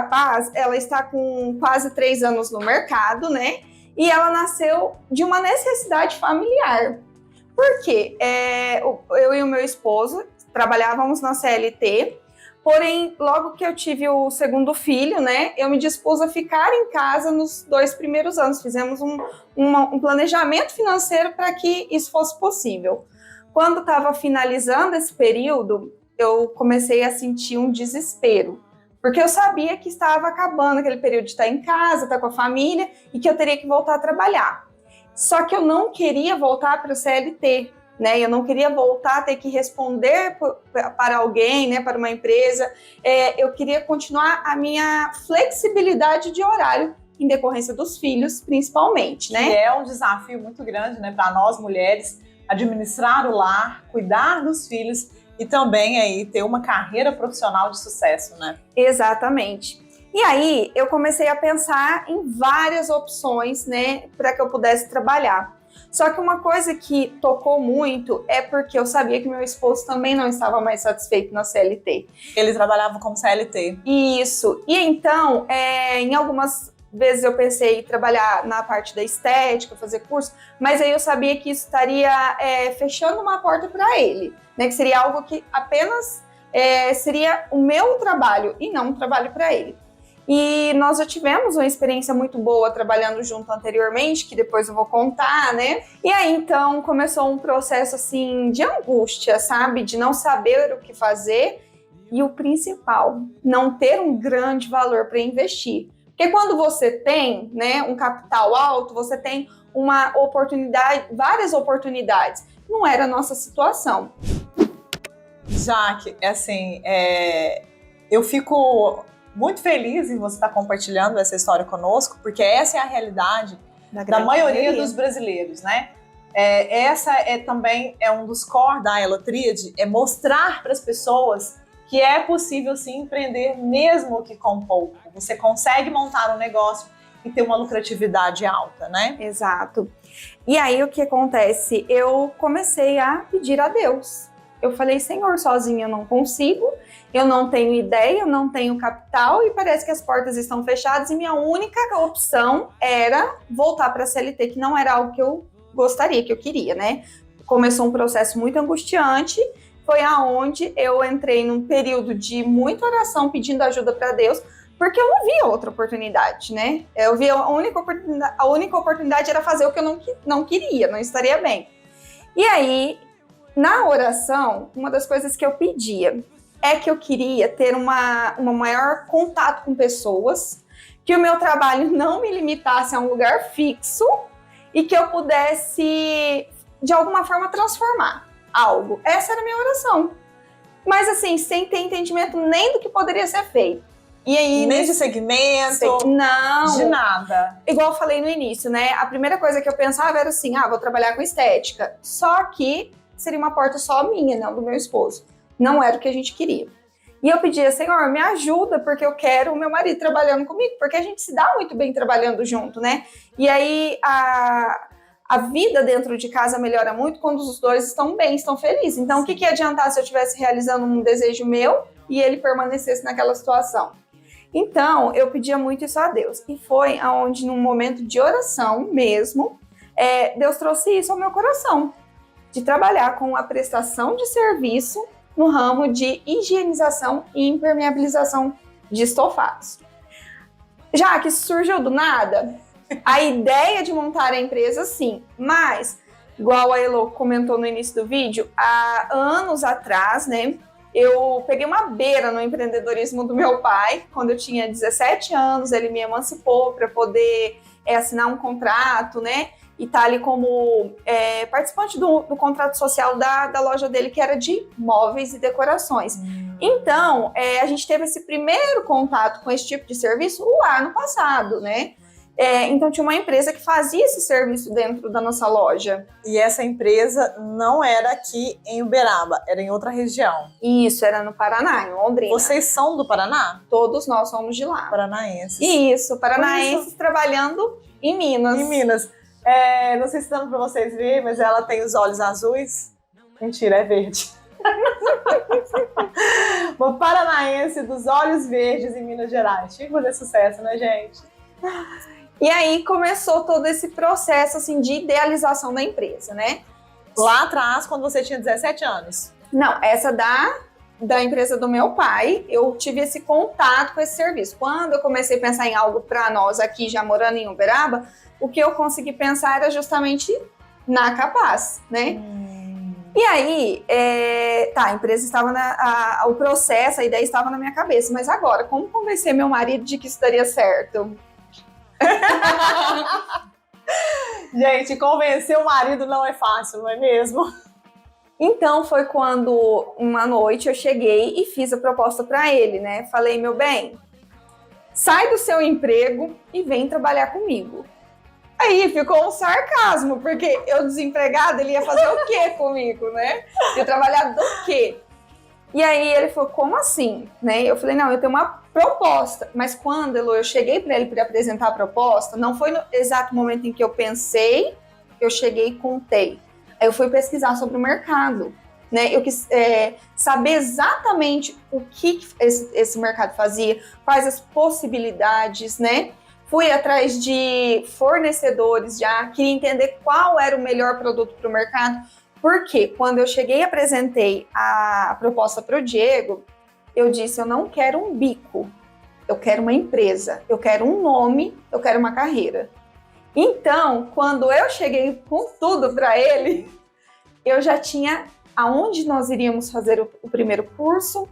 Paz, ela está com quase 3 anos no mercado, né? E ela nasceu de uma necessidade familiar. Por quê? Eu e o meu esposo trabalhávamos na CLT, porém, logo que eu tive o segundo filho, né, eu me dispus a ficar em casa nos 2 primeiros anos. Fizemos um planejamento financeiro para que isso fosse possível. Quando estava finalizando esse período, eu comecei a sentir um desespero, porque eu sabia que estava acabando aquele período de estar em casa, estar com a família, e que eu teria que voltar a trabalhar. Só que eu não queria voltar para o CLT, né? Eu não queria voltar a ter que responder para alguém, né? Para uma empresa. Eu queria continuar a minha flexibilidade de horário, em decorrência dos filhos, principalmente, né? Que é um desafio muito grande, né, para nós mulheres, administrar o lar, cuidar dos filhos e também aí ter uma carreira profissional de sucesso, né? Exatamente. E aí eu comecei a pensar em várias opções, né, para que eu pudesse trabalhar. Só que uma coisa que tocou muito é porque eu sabia que meu esposo também não estava mais satisfeito na CLT. Ele trabalhava como CLT. Isso. E então, em algumas vezes eu pensei em trabalhar na parte da estética, fazer curso, mas aí eu sabia que isso estaria fechando uma porta para ele, né? Que seria algo que apenas seria o meu trabalho e não um trabalho para ele. E nós já tivemos uma experiência muito boa trabalhando junto anteriormente, que depois eu vou contar, né? E aí, então, começou um processo, assim, de angústia, sabe? De não saber o que fazer e o principal, não ter um grande valor para investir. Porque quando você tem, né, um capital alto, você tem uma oportunidade, várias oportunidades. Não era a nossa situação. Jaque, assim, eu fico muito feliz em você estar compartilhando essa história conosco, porque essa é a realidade da maioria dos brasileiros, né? Essa também um dos core da Elo Tríade, é mostrar para as pessoas que é possível sim empreender mesmo que com pouco. Você consegue montar um negócio e ter uma lucratividade alta, né? Exato. E aí o que acontece? Eu comecei a pedir a Deus. Eu falei, Senhor, sozinha eu não consigo, eu não tenho ideia, eu não tenho capital e parece que as portas estão fechadas e minha única opção era voltar para a CLT, que não era algo que eu gostaria, que eu queria, né? Começou um processo muito angustiante, foi aonde eu entrei num período de muita oração pedindo ajuda para Deus, porque eu não via outra oportunidade, né? Eu via a única oportunidade era fazer o que eu não queria, não estaria bem. E aí, na oração, uma das coisas que eu pedia é que eu queria ter uma maior contato com pessoas, que o meu trabalho não me limitasse a um lugar fixo e que eu pudesse, de alguma forma, transformar algo. Essa era a minha oração. Mas assim, sem ter entendimento nem do que poderia ser feito. E aí, nem de segmento, não, de nada. Igual eu falei no início, né? A primeira coisa que eu pensava era assim, vou trabalhar com estética. Só que seria uma porta só minha, não do meu esposo. Não era o que a gente queria. E eu pedia, Senhor, me ajuda, porque eu quero o meu marido trabalhando comigo, porque a gente se dá muito bem trabalhando junto, né? E aí a vida dentro de casa melhora muito quando os dois estão bem, estão felizes. Então, o que ia adiantar se eu estivesse realizando um desejo meu e ele permanecesse naquela situação? Então, eu pedia muito isso a Deus. E foi aonde, num momento de oração mesmo, Deus trouxe isso ao meu coração, de trabalhar com a prestação de serviço no ramo de higienização e impermeabilização de estofados. Já que isso surgiu do nada, a ideia de montar a empresa, sim, mas, igual a Elo comentou no início do vídeo, há anos atrás, né, eu peguei uma beira no empreendedorismo do meu pai. Quando eu tinha 17 anos, ele me emancipou para poder assinar um contrato, né, e tá ali como participante do contrato social da loja dele, que era de móveis e decorações. Então, a gente teve esse primeiro contato com esse tipo de serviço o ano passado, né? Então, tinha uma empresa que fazia esse serviço dentro da nossa loja. E essa empresa não era aqui em Uberaba, era em outra região. Isso, era no Paraná, em Londrina. Vocês são do Paraná? Todos nós somos de lá. Paranaenses. Isso, paranaenses trabalhando em Minas. Em Minas. Não sei se dando pra vocês verem, mas ela tem os olhos azuis. Mentira, é verde. Uma paranaense dos olhos verdes em Minas Gerais. Tinha que fazer sucesso, né, gente? E aí começou todo esse processo assim, de idealização da empresa, né? Lá atrás, quando você tinha 17 anos. Não, essa da empresa do meu pai, eu tive esse contato com esse serviço. Quando eu comecei a pensar em algo para nós aqui, já morando em Uberaba, o que eu consegui pensar era justamente na Capaz, né? E aí, a empresa estava o processo, a ideia estava na minha cabeça. Mas agora, como convencer meu marido de que isso daria certo? Gente, convencer o marido não é fácil, não é mesmo? Então, foi quando uma noite eu cheguei e fiz a proposta para ele, né? Falei, meu bem, sai do seu emprego e vem trabalhar comigo. Aí ficou um sarcasmo, porque eu desempregada, ele ia fazer o quê comigo, né? Ia trabalhar do quê? E aí ele falou, como assim? Né? Eu falei, não, eu tenho uma proposta. Mas quando, Elô, eu cheguei para ele para apresentar a proposta, não foi no exato momento em que eu pensei, eu cheguei e contei. Aí eu fui pesquisar sobre o mercado, né? Eu quis saber exatamente o que esse mercado fazia, quais as possibilidades, né? Fui atrás de fornecedores já, queria entender qual era o melhor produto para o mercado, porque quando eu cheguei e apresentei a proposta para o Diego, eu disse, eu não quero um bico, eu quero uma empresa, eu quero um nome, eu quero uma carreira. Então, quando eu cheguei com tudo para ele, eu já tinha aonde nós iríamos fazer o primeiro curso,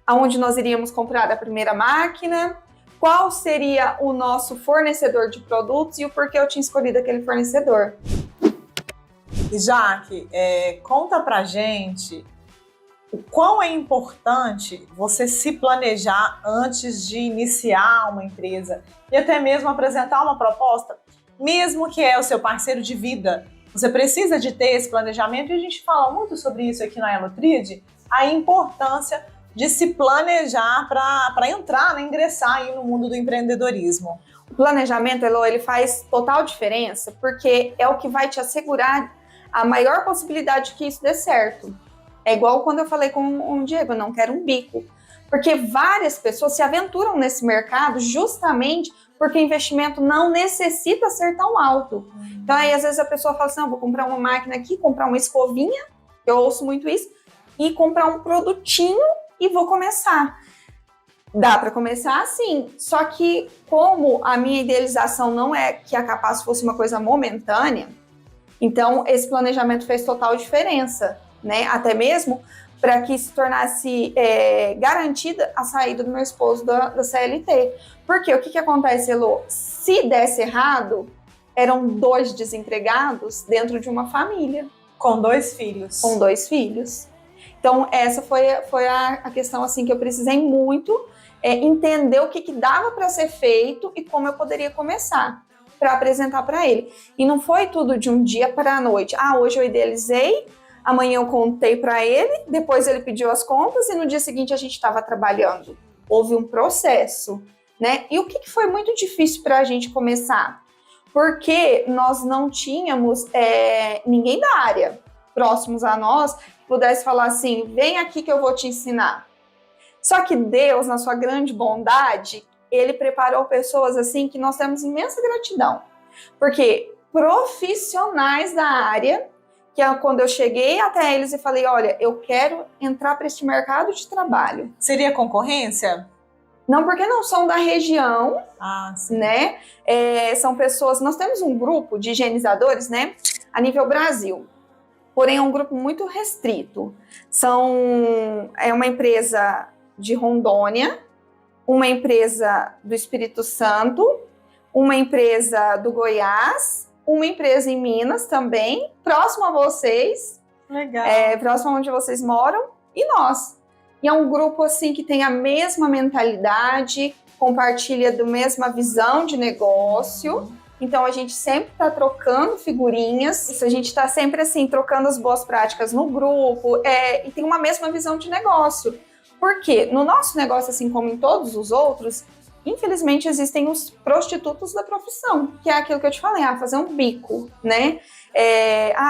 aonde nós iríamos comprar a primeira máquina, qual seria o nosso fornecedor de produtos e o porquê eu tinha escolhido aquele fornecedor. Jaque, conta pra gente o quão é importante você se planejar antes de iniciar uma empresa e até mesmo apresentar uma proposta, mesmo que é o seu parceiro de vida. Você precisa de ter esse planejamento e a gente fala muito sobre isso aqui na Elotride, a importância de se planejar para entrar, né, ingressar aí no mundo do empreendedorismo. O planejamento, Elô, ele faz total diferença, porque é o que vai te assegurar a maior possibilidade que isso dê certo. É igual quando eu falei com o Diego, eu não quero um bico. Porque várias pessoas se aventuram nesse mercado justamente porque o investimento não necessita ser tão alto. Então aí às vezes a pessoa fala assim, vou comprar uma máquina aqui, comprar uma escovinha, eu ouço muito isso, e comprar um produtinho e vou começar. Dá para começar assim, só que como a minha idealização não é que a Capaz fosse uma coisa momentânea, então esse planejamento fez total diferença, né? Até mesmo para que se tornasse garantida a saída do meu esposo da CLT. Porque o que acontece, Elô? Se desse errado, eram 2 desempregados dentro de uma família. Com 2 filhos. Com 2 filhos. Então, essa foi a questão assim, que eu precisei muito entender o que dava para ser feito e como eu poderia começar para apresentar para ele. E não foi tudo de um dia para a noite. Hoje eu idealizei, amanhã eu contei para ele, depois ele pediu as contas e no dia seguinte a gente estava trabalhando. Houve um processo, né? E o que foi muito difícil para a gente começar? Porque nós não tínhamos ninguém da área próximos a nós que pudesse falar assim, vem aqui que eu vou te ensinar. Só que Deus, na sua grande bondade, ele preparou pessoas assim que nós temos imensa gratidão. Porque profissionais da área, que é quando eu cheguei até eles e falei, olha, eu quero entrar para este mercado de trabalho. Seria concorrência? Não, porque não são da região, né? São pessoas... Nós temos um grupo de higienizadores, né? A nível Brasil. Porém, é um grupo muito restrito. É uma empresa de Rondônia, uma empresa do Espírito Santo, uma empresa do Goiás, uma empresa em Minas também, próximo a vocês. Legal. Próximo onde vocês moram, e nós. E é um grupo assim que tem a mesma mentalidade, compartilha da mesma visão de negócio. Então a gente sempre está trocando figurinhas, a gente está sempre assim trocando as boas práticas no grupo e tem uma mesma visão de negócio. Porque no nosso negócio, assim como em todos os outros, infelizmente existem os prostitutos da profissão, que é aquilo que eu te falei, fazer um bico, né?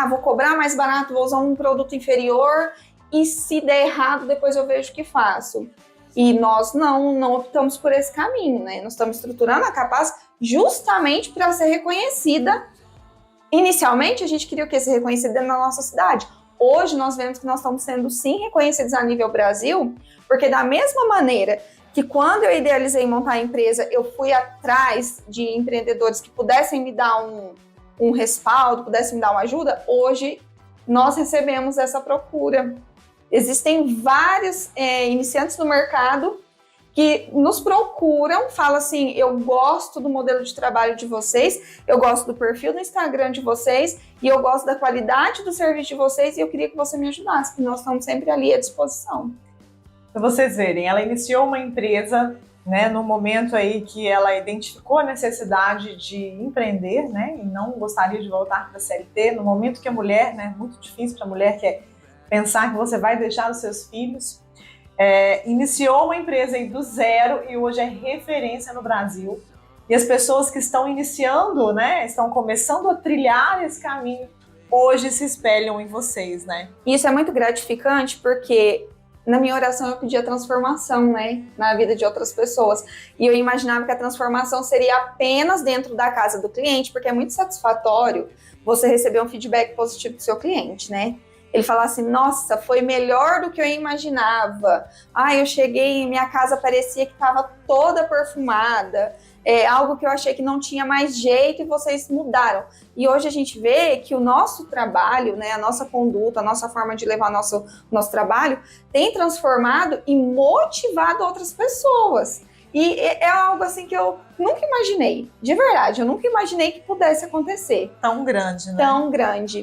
Vou cobrar mais barato, vou usar um produto inferior e se der errado, depois eu vejo o que faço. E nós não optamos por esse caminho, né? Nós estamos estruturando a Capaz justamente para ser reconhecida. Inicialmente, a gente queria o quê? Ser reconhecida na nossa cidade. Hoje, nós vemos que nós estamos sendo, sim, reconhecidos a nível Brasil, porque da mesma maneira que quando eu idealizei montar a empresa, eu fui atrás de empreendedores que pudessem me dar um respaldo, pudessem me dar uma ajuda, hoje nós recebemos essa procura. Existem vários iniciantes no mercado que nos procuram, falam assim, eu gosto do modelo de trabalho de vocês, eu gosto do perfil do Instagram de vocês e eu gosto da qualidade do serviço de vocês e eu queria que você me ajudasse, porque nós estamos sempre ali à disposição. Para vocês verem, ela iniciou uma empresa, né, no momento aí que ela identificou a necessidade de empreender, né, e não gostaria de voltar para a CLT, no momento que a mulher, né, muito difícil para a mulher, que é pensar que você vai deixar os seus filhos, iniciou uma empresa aí do zero e hoje é referência no Brasil. E as pessoas que estão iniciando, né, estão começando a trilhar esse caminho, hoje se espelham em vocês, né? Isso é muito gratificante porque na minha oração eu pedi a transformação, né, na vida de outras pessoas. E eu imaginava que a transformação seria apenas dentro da casa do cliente, porque é muito satisfatório você receber um feedback positivo do seu cliente, né? Ele falar assim, nossa, foi melhor do que eu imaginava. Eu cheguei e minha casa parecia que estava toda perfumada. Algo que eu achei que não tinha mais jeito e vocês mudaram. E hoje a gente vê que o nosso trabalho, né, a nossa conduta, a nossa forma de levar nosso trabalho tem transformado e motivado outras pessoas. E é algo assim que eu nunca imaginei, de verdade, eu nunca imaginei que pudesse acontecer. Tão grande, né? Tão grande.